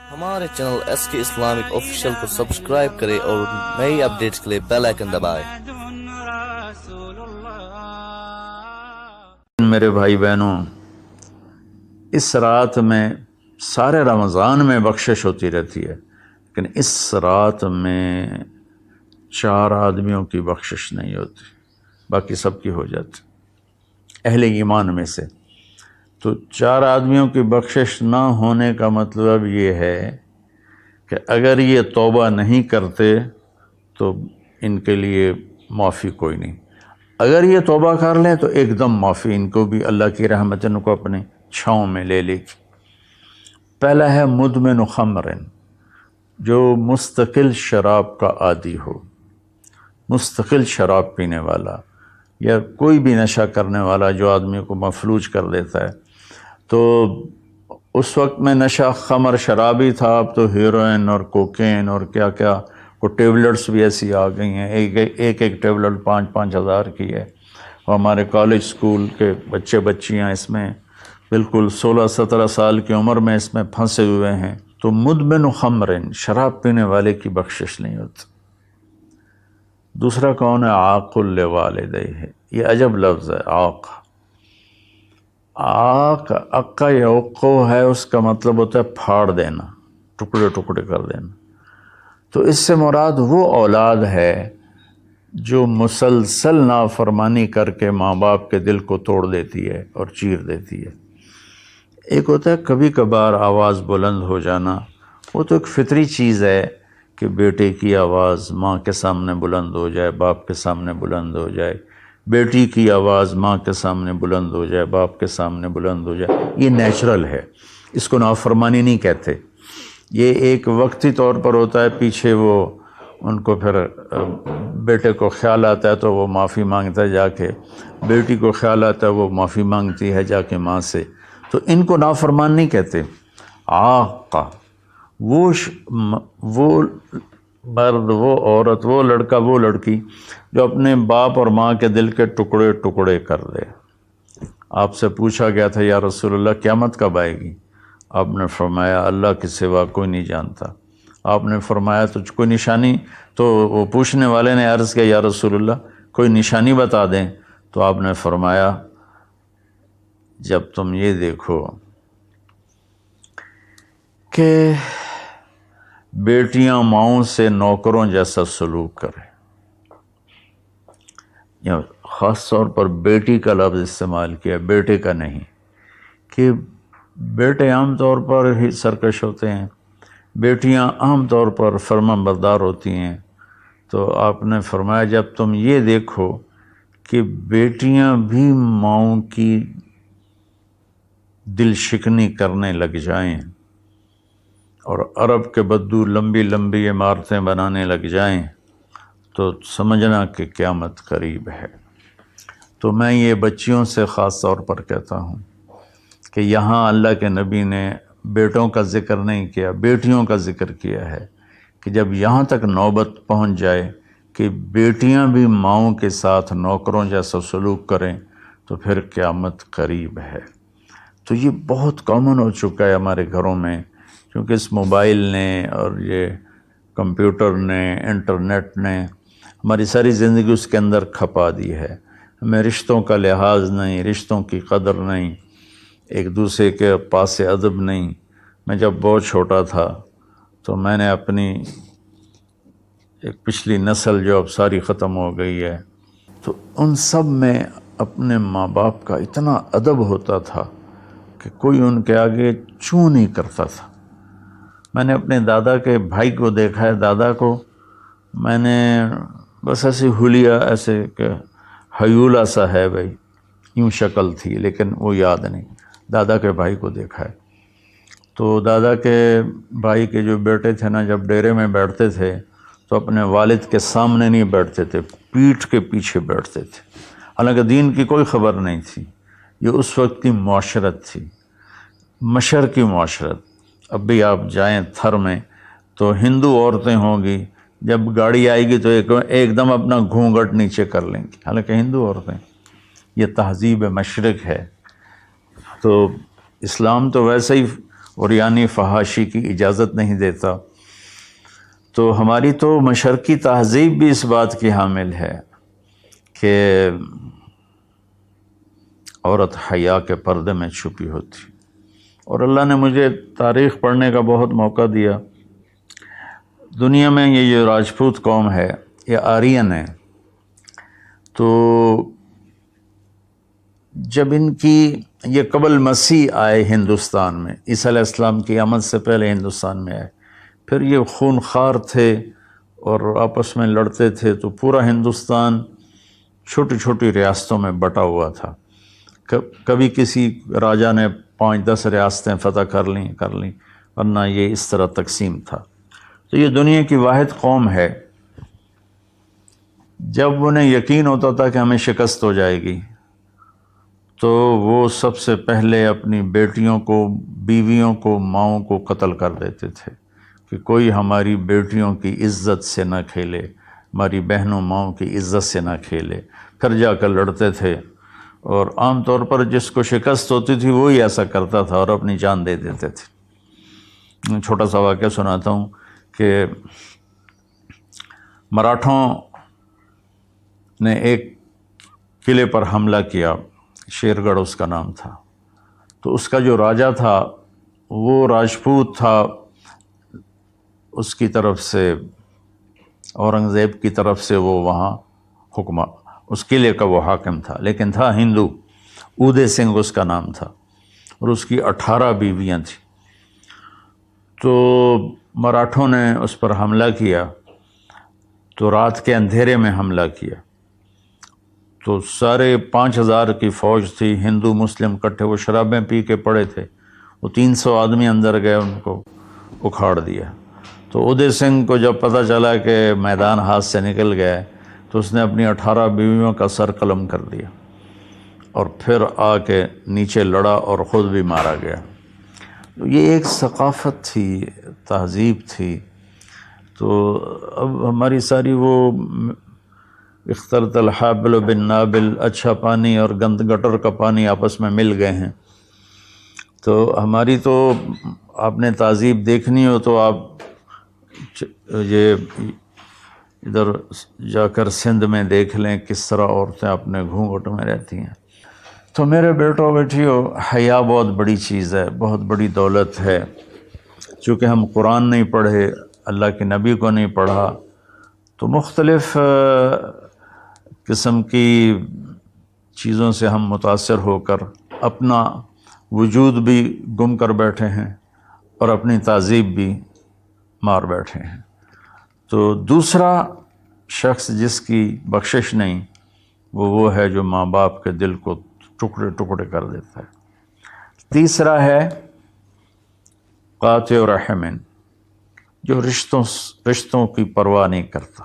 ہمارے channel S کے Islamic official کو سبسکرائب کریں اور نئی اپڈیٹس کے لیے بیل آئکن دبائیں۔ میرے بھائی بہنوں، اس رات میں سارے رمضان میں بخشش ہوتی رہتی ہے، لیکن اس رات میں 4 آدمیوں کی بخشش نہیں ہوتی، باقی سب کی ہو جاتی اہل ایمان میں سے۔ تو 4 آدمیوں کی بخشش نہ ہونے کا مطلب یہ ہے کہ اگر یہ توبہ نہیں کرتے تو ان کے لیے معافی کوئی نہیں، اگر یہ توبہ کر لیں تو ایک دم معافی، ان کو بھی اللہ کی رحمت ان کو اپنے چھاؤں میں لے لے گی۔ پہلا ہے مدمن خمر، جو مستقل شراب کا عادی ہو، مستقل شراب پینے والا یا کوئی بھی نشہ کرنے والا جو آدمی کو مفلوج کر دیتا ہے۔ تو اس وقت میں نشہ خمر شرابی تھا، اب تو ہیروئن اور کوکین اور کیا کیا وہ ٹیبلٹس بھی ایسی آ گئی ہیں، ایک ٹیبلٹ 5-5 ہزار کی ہے، اور ہمارے کالج سکول کے بچیاں اس میں بالکل 16-17 سال کی عمر میں اس میں پھنسے ہوئے ہیں۔ تو مدمن خمر، شراب پینے والے کی بخشش نہیں ہوتی۔ دوسرا کون ہے؟ عاق لوالدیہ، یہ عجب لفظ ہے، عاق۔ عاق عقا یا عقو ہے، اس کا مطلب ہوتا ہے پھاڑ دینا، ٹکڑے ٹکڑے کر دینا۔ تو اس سے مراد وہ اولاد ہے جو مسلسل نافرمانی کر کے ماں باپ کے دل کو توڑ دیتی ہے اور چیر دیتی ہے۔ ایک ہوتا ہے کبھی کبھار آواز بلند ہو جانا، وہ تو ایک فطری چیز ہے کہ بیٹے کی آواز ماں کے سامنے بلند ہو جائے، باپ کے سامنے بلند ہو جائے، بیٹی کی آواز ماں کے سامنے بلند ہو جائے، باپ کے سامنے بلند ہو جائے، یہ نیچرل ہے، اس کو نافرمانی نہیں کہتے۔ یہ ایک وقتی طور پر ہوتا ہے، پیچھے وہ ان کو پھر بیٹے کو خیال آتا ہے تو وہ معافی مانگتا ہے جا کے، بیٹی کو خیال آتا ہے وہ معافی مانگتی ہے جا کے ماں سے، تو ان کو نافرمان نہیں کہتے۔ عاقہ وہ مرد، وہ عورت، وہ لڑکا، وہ لڑکی جو اپنے باپ اور ماں کے دل کے ٹکڑے ٹکڑے کر دے۔ آپ سے پوچھا گیا تھا یا رسول اللہ قیامت کب آئے گی؟ آپ نے فرمایا اللہ کے سوا کوئی نہیں جانتا۔ آپ نے فرمایا تو کوئی نشانی؟ تو وہ پوچھنے والے نے عرض کیا یا رسول اللہ کوئی نشانی بتا دیں۔ تو آپ نے فرمایا جب تم یہ دیکھو کہ بیٹیاں ماؤں سے نوکروں جیسا سلوک کریں، یا خاص طور پر بیٹی کا لفظ استعمال کیا، بیٹے کا نہیں، کہ بیٹے عام طور پر ہی سرکش ہوتے ہیں، بیٹیاں عام طور پر فرما بردار ہوتی ہیں۔ تو آپ نے فرمایا جب تم یہ دیکھو کہ بیٹیاں بھی ماؤں کی دل شکنی کرنے لگ جائیں اور عرب کے بدو لمبی لمبی عمارتیں بنانے لگ جائیں تو سمجھنا کہ قیامت قریب ہے۔ تو میں یہ بچیوں سے خاص طور پر کہتا ہوں کہ یہاں اللہ کے نبی نے بیٹوں کا ذکر نہیں کیا، بیٹیوں کا ذکر کیا ہے، کہ جب یہاں تک نوبت پہنچ جائے کہ بیٹیاں بھی ماؤں کے ساتھ نوکروں جیسا سلوک کریں تو پھر قیامت قریب ہے۔ تو یہ بہت کامن ہو چکا ہے ہمارے گھروں میں، کیونکہ اس موبائل نے اور یہ کمپیوٹر نے، انٹرنیٹ نے ہماری ساری زندگی اس کے اندر کھپا دی ہے۔ ہمیں رشتوں کا لحاظ نہیں، رشتوں کی قدر نہیں، ایک دوسرے کے پاس ادب نہیں۔ میں جب بہت چھوٹا تھا تو میں نے اپنی ایک پچھلی نسل جو اب ساری ختم ہو گئی ہے، تو ان سب میں اپنے ماں باپ کا اتنا ادب ہوتا تھا کہ کوئی ان کے آگے چوں نہیں کرتا تھا۔ میں نے اپنے دادا کے بھائی کو دیکھا ہے، دادا کو میں نے بس ایسے حلیہ، ایسے کہ ہیولا سا ہے بھائی، یوں شکل تھی لیکن وہ یاد نہیں، دادا کے بھائی کو دیکھا ہے۔ تو دادا کے بھائی کے جو بیٹے تھے نا، جب ڈیرے میں بیٹھتے تھے تو اپنے والد کے سامنے نہیں بیٹھتے تھے، پیٹھ کے پیچھے بیٹھتے تھے، حالانکہ دین کی کوئی خبر نہیں تھی۔ یہ اس وقت کی معاشرت تھی، مشرقی معاشرت۔ اب بھی آپ جائیں تھر میں تو ہندو عورتیں ہوں گی، جب گاڑی آئے گی تو ایک دم اپنا گھونگھٹ نیچے کر لیں گی، حالانکہ ہندو عورتیں۔ یہ تہذیب مشرق ہے۔ تو اسلام تو ویسے ہی اور یعنی فحاشی کی اجازت نہیں دیتا۔ تو ہماری تو مشرقی تہذیب بھی اس بات کی حامل ہے کہ عورت حیا کے پردے میں چھپی ہوتی، اور اللہ نے مجھے تاریخ پڑھنے کا بہت موقع دیا۔ دنیا میں یہ جو راجپوت قوم ہے، یہ آرین ہے، تو جب ان کی یہ قبل مسیح آئے ہندوستان میں، عیسیٰ علیہ السلام کی آمد سے پہلے ہندوستان میں آئے، پھر یہ خونخوار تھے اور آپس میں لڑتے تھے، تو پورا ہندوستان چھوٹی چھوٹی ریاستوں میں بٹا ہوا تھا۔ کبھی کسی راجا نے 5-10 ریاستیں فتح کر لیں، ورنہ یہ اس طرح تقسیم تھا۔ تو یہ دنیا کی واحد قوم ہے، جب انہیں یقین ہوتا تھا کہ ہمیں شکست ہو جائے گی تو وہ سب سے پہلے اپنی بیٹیوں کو، بیویوں کو، ماؤں کو قتل کر دیتے تھے کہ کوئی ہماری بیٹیوں کی عزت سے نہ کھیلے، ہماری بہنوں ماؤں کی عزت سے نہ کھیلے۔ پھر جا کر لڑتے تھے، اور عام طور پر جس کو شکست ہوتی تھی وہی ایسا کرتا تھا اور اپنی جان دے دیتے تھے۔ چھوٹا سا واقعہ سناتا ہوں کہ مراٹھوں نے ایک قلعے پر حملہ کیا، شیر گڑھ اس کا نام تھا، تو اس کا جو راجا تھا وہ راجپوت تھا، اس کی طرف سے، اورنگزیب کی طرف سے وہ وہاں اس قلعے کا وہ حاکم تھا، لیکن تھا ہندو۔ اودے سنگھ اس کا نام تھا، اور اس کی 18 بیویاں تھیں۔ تو مراٹھوں نے اس پر حملہ کیا، تو رات کے اندھیرے میں حملہ کیا، تو سارے 5000 کی فوج تھی، ہندو مسلم کٹھے، وہ شرابیں پی کے پڑے تھے، وہ 300 آدمی اندر گئے، ان کو اکھاڑ دیا۔ تو اودے سنگھ کو جب پتہ چلا کہ میدان ہاتھ سے نکل گیا تو اس نے اپنی 18 بیویوں کا سر قلم کر دیا، اور پھر آ کے نیچے لڑا اور خود بھی مارا گیا۔ تو یہ ایک ثقافت تھی، تہذیب تھی۔ تو اب ہماری ساری وہ اختلط الحابل بالنابل، اچھا پانی اور گند گٹر کا پانی آپس میں مل گئے ہیں۔ تو ہماری تو آپ نے تہذیب دیکھنی ہو تو آپ یہ ادھر جا کر سندھ میں دیکھ لیں کس طرح عورتیں اپنے گھونگھٹ میں رہتی ہیں۔ تو میرے بیٹوں بیٹیوں، حیا بہت بڑی چیز ہے، بہت بڑی دولت ہے۔ چونکہ ہم قرآن نہیں پڑھے، اللہ کے نبی کو نہیں پڑھا، تو مختلف قسم کی چیزوں سے ہم متاثر ہو کر اپنا وجود بھی گم کر بیٹھے ہیں اور اپنی تہذیب بھی مار بیٹھے ہیں۔ تو دوسرا شخص جس کی بخشش نہیں، وہ ہے جو ماں باپ کے دل کو ٹکڑے ٹکڑے کر دیتا ہے۔ تیسرا ہے قاطع رحم، جو رشتوں کی پرواہ نہیں کرتا،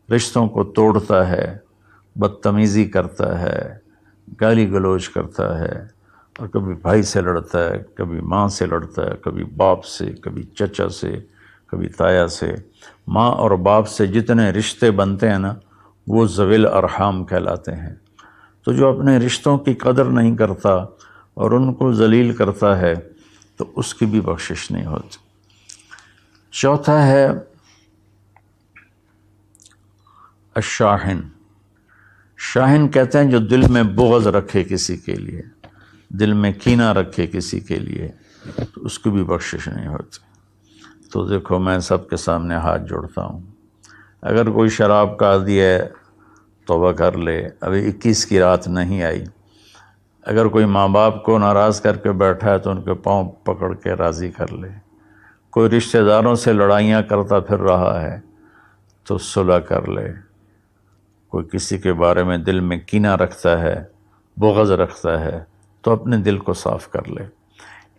رشتوں کو توڑتا ہے، بدتمیزی کرتا ہے، گالی گلوچ کرتا ہے، اور کبھی بھائی سے لڑتا ہے، کبھی ماں سے لڑتا ہے، کبھی باپ سے، کبھی چچا سے، کبھی تایا سے۔ ماں اور باپ سے جتنے رشتے بنتے ہیں نا، وہ ذوی الارحام کہلاتے ہیں۔ تو جو اپنے رشتوں کی قدر نہیں کرتا اور ان کو ذلیل کرتا ہے تو اس کی بھی بخشش نہیں ہوتی۔ چوتھا ہے الشاحن۔ شاحن کہتے ہیں جو دل میں بغض رکھے کسی کے لیے، دل میں کینہ رکھے کسی کے لیے، تو اس کی بھی بخشش نہیں ہوتی۔ تو دیکھو، میں سب کے سامنے ہاتھ جوڑتا ہوں، اگر کوئی شراب کا عادی ہے توبہ کر لے، ابھی 21 کی رات نہیں آئی۔ اگر کوئی ماں باپ کو ناراض کر کے بیٹھا ہے تو ان کے پاؤں پکڑ کے راضی کر لے۔ کوئی رشتہ داروں سے لڑائیاں کرتا پھر رہا ہے تو صلح کر لے۔ کوئی کسی کے بارے میں دل میں کینہ رکھتا ہے، بغض رکھتا ہے، تو اپنے دل کو صاف کر لے۔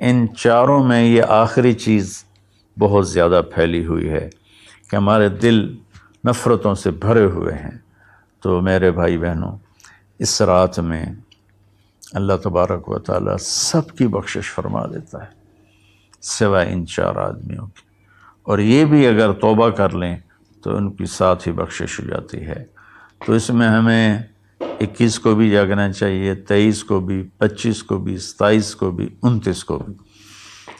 ان چاروں میں یہ آخری چیز بہت زیادہ پھیلی ہوئی ہے کہ ہمارے دل نفرتوں سے بھرے ہوئے ہیں۔ تو میرے بھائی بہنوں، اس رات میں اللہ تبارک و تعالیٰ سب کی بخشش فرما دیتا ہے سوائے ان 4 آدمیوں کی، اور یہ بھی اگر توبہ کر لیں تو ان کی ساتھ ہی بخشش ہو جاتی ہے۔ تو اس میں ہمیں 21 کو بھی جاگنا چاہیے، 23 کو بھی، 25 کو بھی، 27 کو بھی، 29 کو بھی،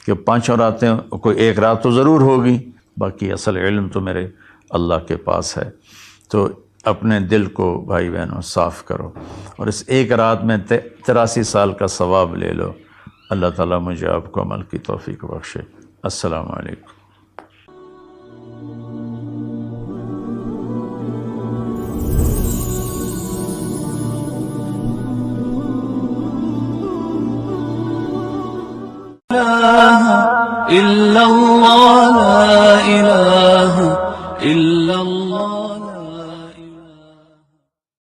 کہ 5 راتیں کوئی ایک رات تو ضرور ہوگی، باقی اصل علم تو میرے اللہ کے پاس ہے۔ تو اپنے دل کو بھائی بہنوں صاف کرو، اور اس ایک رات میں 83 سال کا ثواب لے لو۔ اللہ تعالیٰ مجھے آپ کو عمل کی توفیق بخشے۔ السلام علیکم۔ إلا الله